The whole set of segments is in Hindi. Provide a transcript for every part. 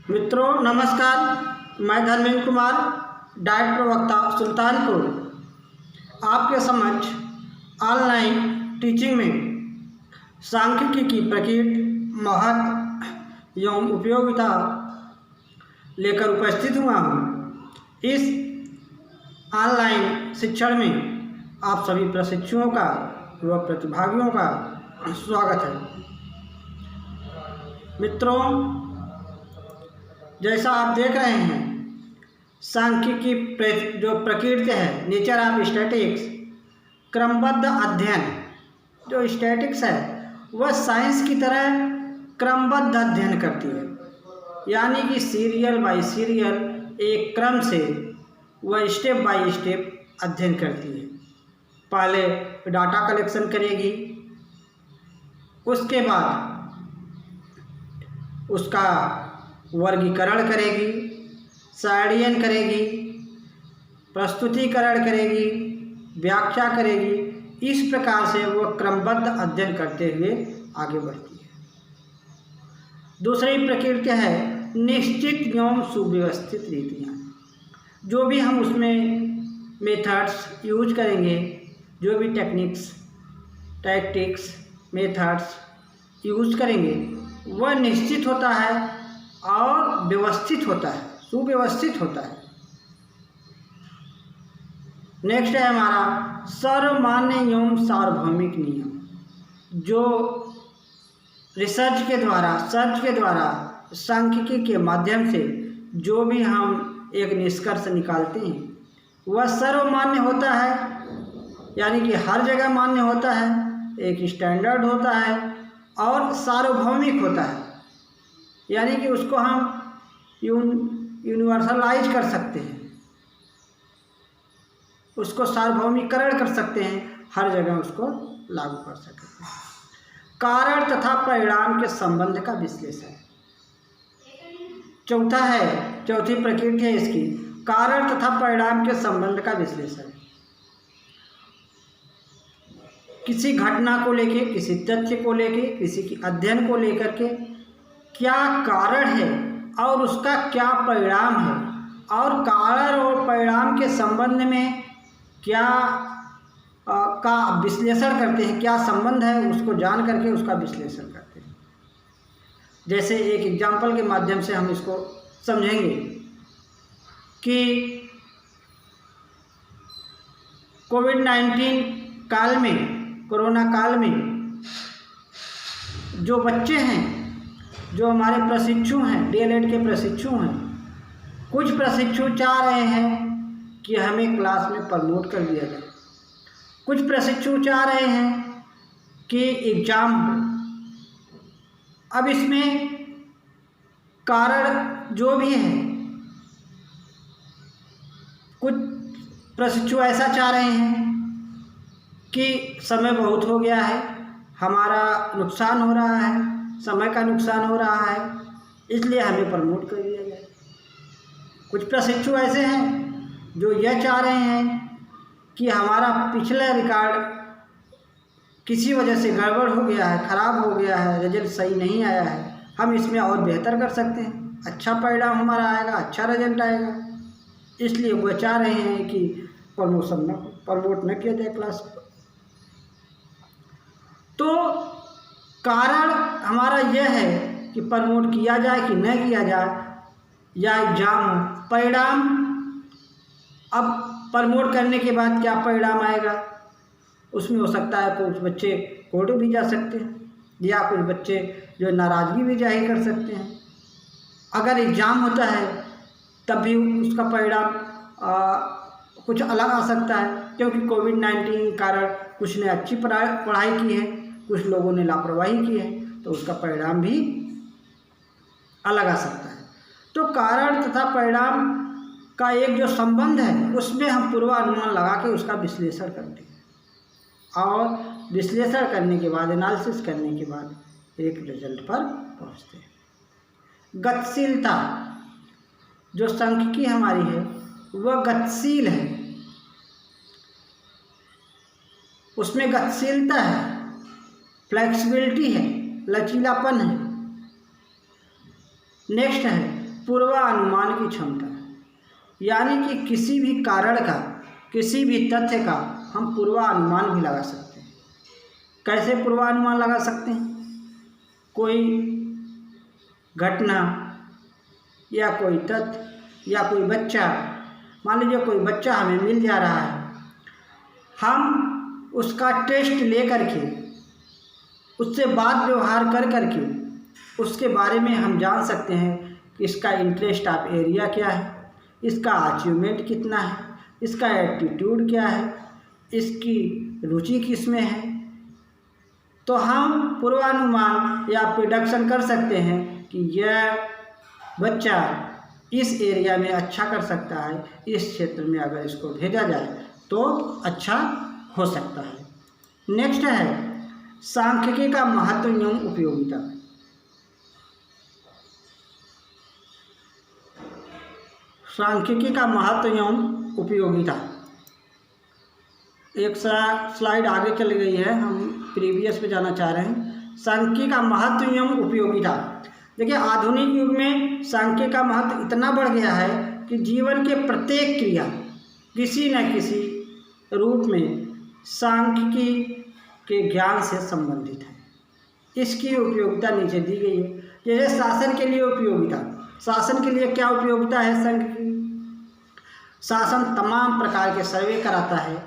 मित्रों नमस्कार, मैं धर्मेंद्र कुमार, डाइट प्रवक्ता सुल्तानपुर, आपके समक्ष ऑनलाइन टीचिंग में सांख्यिकी की प्रकृति, महत्व एवं उपयोगिता लेकर उपस्थित हुआ हूँ। इस ऑनलाइन शिक्षण में आप सभी प्रशिक्षुओं का व प्रतिभागियों का स्वागत है। मित्रों, जैसा आप देख रहे हैं, सांख्यिकी जो प्रकृति है, नेचर ऑफ स्टैटिक्स, क्रमबद्ध अध्ययन। जो स्टैटिक्स है वह साइंस की तरह क्रमबद्ध अध्ययन करती है, यानी कि सीरियल बाय सीरियल एक क्रम से वह स्टेप बाय स्टेप अध्ययन करती है। पहले डाटा कलेक्शन करेगी, उसके बाद उसका वर्गीकरण करेगी, चयन करेगी, प्रस्तुतिकरण करेगी, व्याख्या करेगी। इस प्रकार से वह क्रमबद्ध अध्ययन करते हुए आगे बढ़ती है। दूसरी प्रकृति है निश्चित एवं सुव्यवस्थित रीतियाँ। जो भी हम उसमें मेथड्स यूज करेंगे, जो भी टेक्निक्स, टैक्टिक्स, मेथड्स यूज करेंगे, वह निश्चित होता है और व्यवस्थित होता है, सुव्यवस्थित होता है। नेक्स्ट है हमारा सर्वमान्य एवं सार्वभौमिक नियम। जो सर्च के द्वारा सांख्यिकी के माध्यम से जो भी हम एक निष्कर्ष निकालते हैं वह सर्वमान्य होता है, यानी कि हर जगह मान्य होता है, एक स्टैंडर्ड होता है और सार्वभौमिक होता है, यानी कि उसको हम यूनिवर्सलाइज कर सकते हैं, उसको सार्वभौमिकरण कर सकते हैं, हर जगह उसको लागू कर सकते हैं। कारण तथा परिणाम के संबंध का विश्लेषण। चौथी प्रकृति है इसकी, कारण तथा परिणाम के संबंध का विश्लेषण। किसी घटना को लेके, किसी तथ्य को लेके, किसी की अध्ययन को लेकर के क्या कारण है और उसका क्या परिणाम है, और कारण और परिणाम के संबंध में क्या का विश्लेषण करते हैं, क्या संबंध है, उसको जान करके उसका विश्लेषण करते हैं। जैसे एक एग्जाम्पल के माध्यम से हम इसको समझेंगे कि कोरोना काल में जो बच्चे हैं, जो हमारे प्रशिक्षु हैं, डीएलएड के प्रशिक्षु हैं, कुछ प्रशिक्षु चाह रहे हैं कि हमें क्लास में प्रमोट कर दिया जाए, कुछ प्रशिक्षु चाह रहे हैं कि एग्ज़ाम हो। अब इसमें कारण जो भी है, कुछ प्रशिक्षु ऐसा चाह रहे हैं कि समय बहुत हो गया है, हमारा नुकसान हो रहा है, समय का नुकसान हो रहा है, इसलिए हमें प्रमोट कर दिया जाए। कुछ प्रशिक्षु ऐसे हैं जो यह चाह रहे हैं कि हमारा पिछला रिकॉर्ड किसी वजह से गड़बड़ हो गया है, ख़राब हो गया है, रिजल्ट सही नहीं आया है, हम इसमें और बेहतर कर सकते हैं, अच्छा परिणाम हमारा आएगा, अच्छा रिजल्ट आएगा, इसलिए वह चाह रहे हैं कि प्रमोट न किया जाए क्लास को। तो कारण हमारा यह है कि प्रमोट किया जाए कि न किया जाए, या एग्जाम हो। परिणाम, अब प्रमोट करने के बाद क्या परिणाम आएगा, उसमें हो सकता है कुछ बच्चे कोर्ट भी जा सकते हैं, या कुछ बच्चे जो नाराज़गी भी जाहिर कर सकते हैं। अगर एग्ज़ाम होता है तब भी उसका परिणाम कुछ अलग आ सकता है, क्योंकि कोविड-19 के कारण कुछ ने अच्छी पढ़ाई की है, कुछ लोगों ने लापरवाही की है, तो उसका परिणाम भी अलग आ सकता है। तो कारण तथा परिणाम का एक जो संबंध है, उसमें हम पूर्वानुमान लगा के उसका विश्लेषण करते हैं, और विश्लेषण करने के बाद, एनालिसिस करने के बाद एक रिजल्ट पर पहुंचते हैं। गतिशीलता, जो सांख्यिकी हमारी है वह गतिशील है, उसमें गतिशीलता है, फ्लेक्सिबिलिटी है, लचीलापन है। नेक्स्ट है पूर्वानुमान की क्षमता, यानी कि किसी भी कारण का, किसी भी तथ्य का हम पूर्वानुमान भी लगा सकते हैं। कैसे पूर्वानुमान लगा सकते हैं? कोई घटना या कोई तथ्य या कोई बच्चा, मान लीजिए कोई बच्चा हमें मिल जा रहा है, हम उसका टेस्ट ले करके, उससे बात व्यवहार कर करके उसके बारे में हम जान सकते हैं कि इसका इंटरेस्ट ऑफ एरिया क्या है, इसका अचीवमेंट कितना है, इसका एटीट्यूड क्या है, इसकी रुचि किस में है। तो हम पूर्वानुमान या प्रिडिक्शन कर सकते हैं कि यह बच्चा इस एरिया में अच्छा कर सकता है, इस क्षेत्र में अगर इसको भेजा जाए तो अच्छा हो सकता है। नेक्स्ट है सांख्यिकी का महत्व एवं उपयोगिता। सांख्यिकी का महत्व एवं उपयोगिता, एक स्लाइड आगे चली गई है, हम प्रीवियस पे जाना चाह रहे हैं। सांख्यिकी का महत्व एवं उपयोगिता। देखिए, आधुनिक युग में सांख्यिकी का महत्व इतना बढ़ गया है कि जीवन के प्रत्येक क्रिया किसी न किसी रूप में सांख्यिकी के ज्ञान से संबंधित है। इसकी उपयोगिता नीचे दी गई है। जैसे शासन के लिए उपयोगिता, शासन के लिए क्या उपयोगिता है सांख्यिकी? शासन तमाम प्रकार के सर्वे कराता है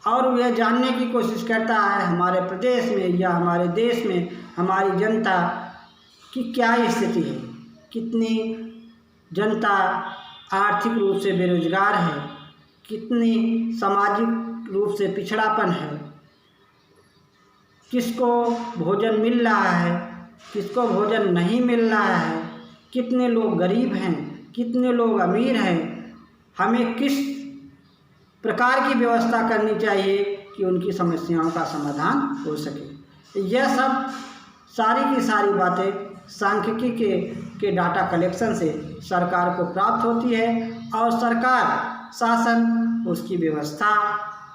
और यह जानने की कोशिश करता है हमारे प्रदेश में या हमारे देश में हमारी जनता की क्या स्थिति है, कितनी जनता आर्थिक रूप से बेरोजगार है, कितनी सामाजिक रूप से पिछड़ापन है, किसको भोजन मिल रहा है, किसको भोजन नहीं मिल रहा है, कितने लोग गरीब हैं, कितने लोग अमीर हैं, हमें किस प्रकार की व्यवस्था करनी चाहिए कि उनकी समस्याओं का समाधान हो सके। यह सब सारी की सारी बातें सांख्यिकी के डाटा कलेक्शन से सरकार को प्राप्त होती है और सरकार, शासन उसकी व्यवस्था,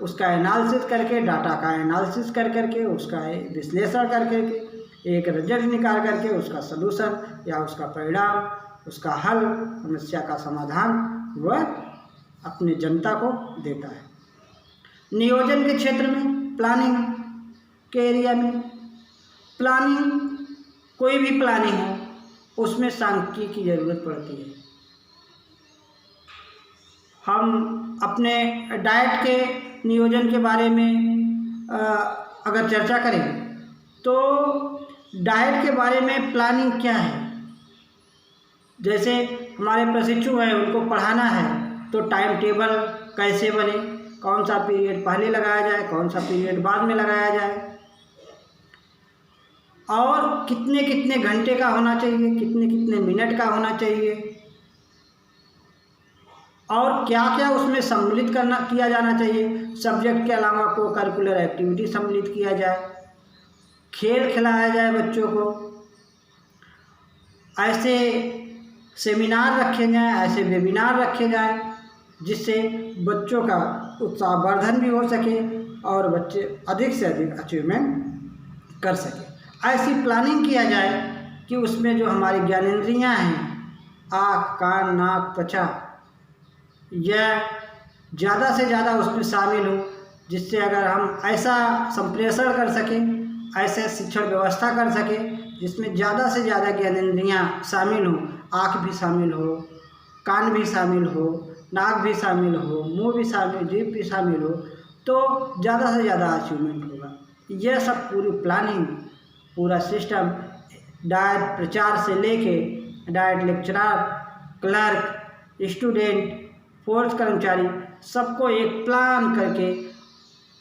उसका एनालिसिस करके, डाटा का एनालिसिस कर करके, उसका विश्लेषण कर करके, एक रिजल्ट निकाल करके उसका सलूशन या उसका परिणाम, उसका हल, समस्या का समाधान वह अपने जनता को देता है। नियोजन के क्षेत्र में, प्लानिंग के एरिया में, प्लानिंग, कोई भी प्लानिंग हो उसमें सांख्यिकी की ज़रूरत पड़ती है। हम अपने डाइट के नियोजन के बारे में अगर चर्चा करें तो डाइट के बारे में प्लानिंग क्या है। जैसे हमारे प्रशिक्षु हैं, उनको पढ़ाना है तो टाइम टेबल कैसे बने, कौन सा पीरियड पहले लगाया जाए, कौन सा पीरियड बाद में लगाया जाए, और कितने कितने घंटे का होना चाहिए, कितने कितने मिनट का होना चाहिए, और क्या क्या उसमें सम्मिलित किया जाना चाहिए। सब्जेक्ट के अलावा को करिकुलर एक्टिविटी सम्मिलित किया जाए, खेल खिलाया जाए बच्चों को, ऐसे सेमिनार रखे जाएं, ऐसे वेबिनार रखे जाएं जिससे बच्चों का उत्साहवर्धन भी हो सके और बच्चे अधिक से अधिक अचीवमेंट कर सके। ऐसी प्लानिंग किया जाए कि उसमें जो हमारी ज्ञानेंद्रियां हैं, आँख, कान, नाक, त्वचा, यह ज़्यादा से ज़्यादा उसमें शामिल हो, जिससे अगर हम ऐसा संप्रेषण कर सकें, ऐसे शिक्षण व्यवस्था कर सकें जिसमें ज़्यादा से ज़्यादा ज्ञानेंद्रियां शामिल हों, आँख भी शामिल हो, कान भी शामिल हो, नाक भी शामिल हो, मुंह भी शामिल, जीभ भी शामिल हो, तो ज़्यादा से ज़्यादा अचीवमेंट होगा। यह सब पूरी प्लानिंग, पूरा सिस्टम, डायट प्रचार से लेके diet lecturer, clerk, student, force कर्मचारी, सबको एक प्लान करके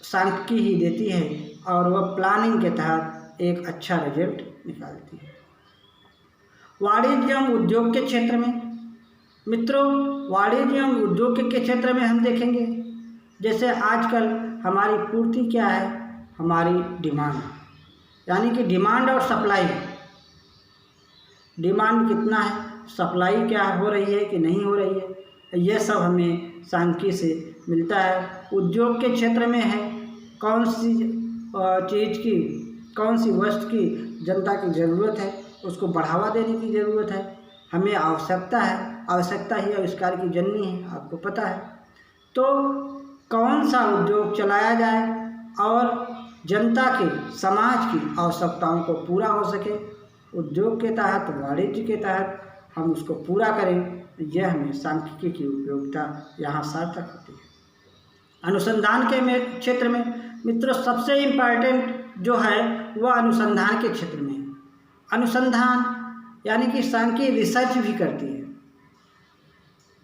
सांख्यिकी ही देती है और वह प्लानिंग के तहत एक अच्छा रिजल्ट निकालती है। वाणिज्य एवं उद्योग के क्षेत्र में मित्रों, वाणिज्य एवं उद्योग के क्षेत्र में हम देखेंगे, जैसे आजकल हमारी पूर्ति क्या है, हमारी डिमांड, यानी कि डिमांड और सप्लाई। डिमांड कितना है, सप्लाई क्या हो रही है कि नहीं हो रही है, यह सब हमें सांख्यिकी से मिलता है। उद्योग के क्षेत्र में है, कौन सी चीज़ की, कौन सी वस्तु की जनता की ज़रूरत है, उसको बढ़ावा देने की ज़रूरत है, हमें आवश्यकता है, आवश्यकता ही आविष्कार की जननी है, आपको पता है। तो कौन सा उद्योग चलाया जाए और जनता के, समाज की आवश्यकताओं को पूरा हो सके, उद्योग के तहत, वाणिज्य के तहत हम उसको पूरा करें, यह हमें सांख्यिकी की उपयोगिता यहाँ सार्थक होती है। अनुसंधान के क्षेत्र में मित्रों सबसे इम्पॉर्टेंट जो है वह अनुसंधान के क्षेत्र में है। अनुसंधान यानी कि सांख्यिकी रिसर्च भी करती है,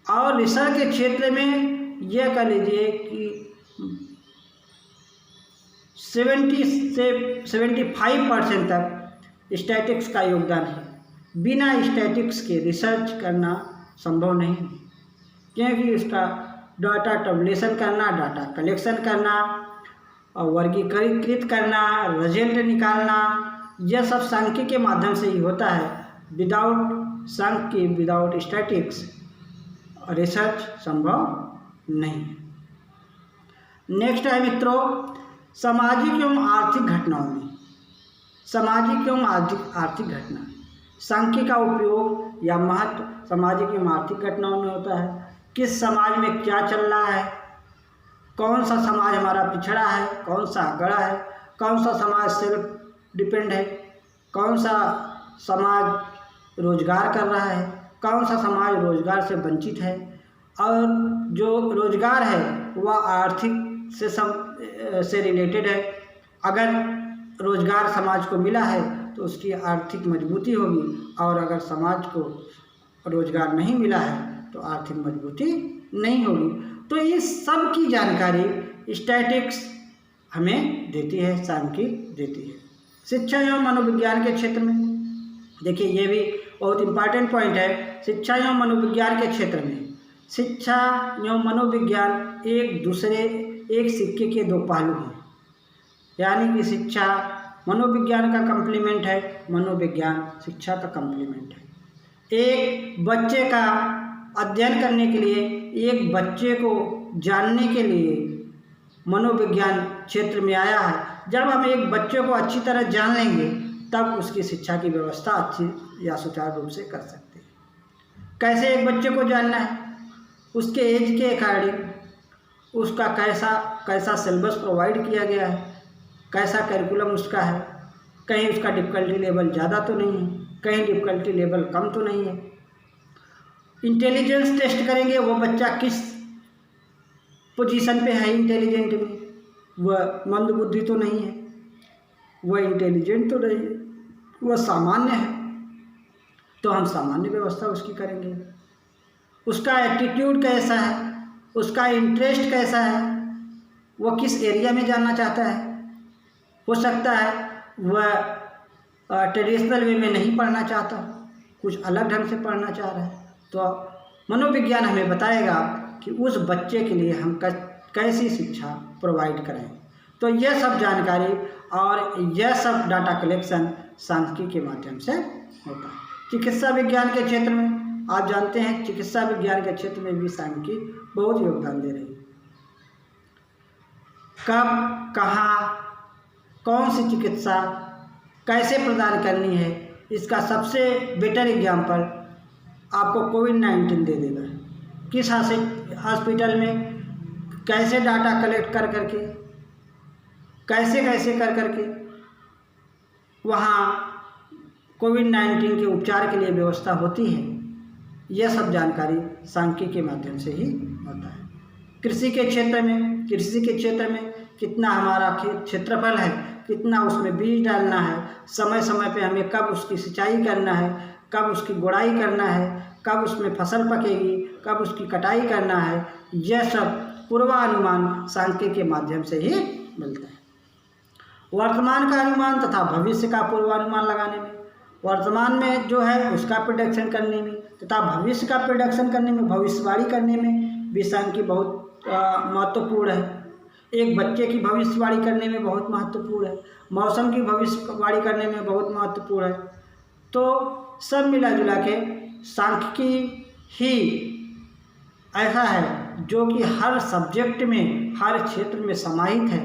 और रिसर्च के क्षेत्र में यह कह लीजिए कि 70 से 75% तक स्टैटिक्स का योगदान है। बिना स्टैटिक्स के रिसर्च करना संभव नहीं है, क्योंकि उसका डाटा टैबुलेशन करना, डाटा कलेक्शन करना और वर्गीकृत करना, रिजल्ट निकालना, यह सब सांख्यिकी के माध्यम से ही होता है। विदाउट सांख्यिकी, विदाउट स्टैटिक्स रिसर्च संभव नहीं है। नेक्स्ट है मित्रों, सामाजिक एवं आर्थिक घटनाओं में, सामाजिक एवं आर्थिक घटना, सांख्यिकी का उपयोग या महत्व सामाजिक एवं आर्थिक घटनाओं में होता है। किस समाज में क्या चल रहा है, कौन सा समाज हमारा पिछड़ा है, कौन सा आगड़ा है, कौन सा समाज सेल्फ डिपेंड है, कौन सा समाज रोजगार कर रहा है, कौन सा समाज रोजगार से वंचित है, और जो रोजगार है वह आर्थिक से रिलेटेड है। अगर रोजगार समाज को मिला है तो उसकी आर्थिक मजबूती होगी, और अगर समाज को रोजगार नहीं मिला है तो आर्थिक मजबूती नहीं होगी। तो इस सब की जानकारी स्टैटिक्स हमें देती है, सांख्यिकी देती है। शिक्षा एवं मनोविज्ञान के क्षेत्र में देखिए, ये भी बहुत इम्पॉर्टेंट पॉइंट है। शिक्षा एवं मनोविज्ञान के क्षेत्र में शिक्षा एवं मनोविज्ञान एक सिक्के के दो पहलू हैं, यानी कि शिक्षा मनोविज्ञान का कम्प्लीमेंट है, मनोविज्ञान शिक्षा का कम्प्लीमेंट है। एक बच्चे का अध्ययन करने के लिए, एक बच्चे को जानने के लिए मनोविज्ञान क्षेत्र में आया है। जब हम एक बच्चे को अच्छी तरह जान लेंगे तब उसकी शिक्षा की व्यवस्था अच्छी या सुचारू रूप से कर सकते हैं। कैसे एक बच्चे को जानना है, उसके एज के अकॉर्डिंग उसका कैसा सिलेबस प्रोवाइड किया गया है, कैसा करिकुलम उसका है, कहीं उसका डिफ़िकल्टी लेवल ज़्यादा तो नहीं है, कहीं डिफ़िकल्टी लेवल कम तो नहीं है। इंटेलिजेंस टेस्ट करेंगे, वो बच्चा किस पोजीशन पे है इंटेलिजेंट में, वह मंद बुद्धि तो नहीं है, वह इंटेलिजेंट तो नहीं है, वह सामान्य है, तो हम सामान्य व्यवस्था उसकी करेंगे। उसका एटीट्यूड कैसा है, उसका इंटरेस्ट कैसा है, वह किस एरिया में जाना चाहता है। हो सकता है वह ट्रेडिशनल वे में नहीं पढ़ना चाहता, कुछ अलग ढंग से पढ़ना चाह रहा है। तो मनोविज्ञान हमें बताएगा कि उस बच्चे के लिए हम कैसी शिक्षा प्रोवाइड करें। तो यह सब जानकारी और यह सब डाटा कलेक्शन सांख्यिकी के माध्यम से होता है। चिकित्सा विज्ञान के क्षेत्र में आप जानते हैं, चिकित्सा विज्ञान के क्षेत्र में भी सांख्यिकी बहुत योगदान दे रही है। कब, कहाँ, कौन सी चिकित्सा कैसे प्रदान करनी है, इसका सबसे बेटर एग्जाम्पल आपको कोविड-19 दे देगा। किस हॉस्पिटल में कैसे डाटा कलेक्ट कर करके, कैसे कर करके वहाँ कोविड-19 के उपचार के लिए व्यवस्था होती है, यह सब जानकारी सांख्यिकी के माध्यम से ही होता है। कृषि के क्षेत्र में कितना हमारा क्षेत्रफल है, कितना उसमें बीज डालना है, समय समय पे हमें कब उसकी सिंचाई करना है, कब उसकी गुड़ाई करना है, कब उसमें फसल पकेगी, कब उसकी कटाई करना है, यह सब पूर्वानुमान सांख्यिकी के माध्यम से ही मिलता है। वर्तमान का अनुमान तथा भविष्य का पूर्वानुमान लगाने में, वर्तमान में जो है उसका प्रेडिक्शन करने में तथा भविष्य का प्रेडिक्शन करने में, भविष्यवाणी करने में भी सांख्यिकी बहुत महत्वपूर्ण है। एक बच्चे की भविष्यवाणी करने में बहुत महत्वपूर्ण है, मौसम की भविष्यवाणी करने में बहुत महत्वपूर्ण है। तो सब मिला जुला के सांख्यिकी ही ऐसा है जो कि हर सब्जेक्ट में, हर क्षेत्र में समाहित है।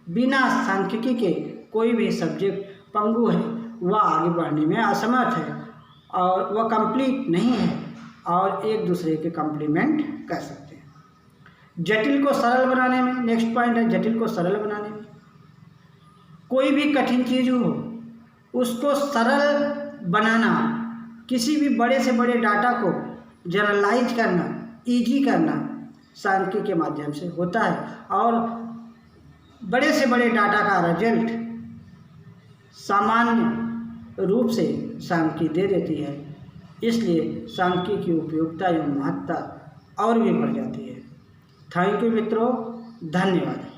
बिना सांख्यिकी के कोई भी सब्जेक्ट पंगु है, वह आगे बढ़ने में असमर्थ है और वह कंप्लीट नहीं है। और एक दूसरे के कम्प्लीमेंट कर सकते हैं। जटिल को सरल बनाने में, नेक्स्ट पॉइंट है जटिल को सरल बनाने में। कोई भी कठिन चीज़ हो उसको सरल बनाना, किसी भी बड़े से बड़े डाटा को जनरलाइज करना, इजी करना सांख्यिकी के माध्यम से होता है और बड़े से बड़े डाटा का रिजल्ट सामान्य रूप से सांख्यिकी दे देती है। इसलिए सांख्यिकी की उपयोगिता एवं महत्ता और भी बढ़ जाती है। थैंक यू मित्रों, धन्यवाद।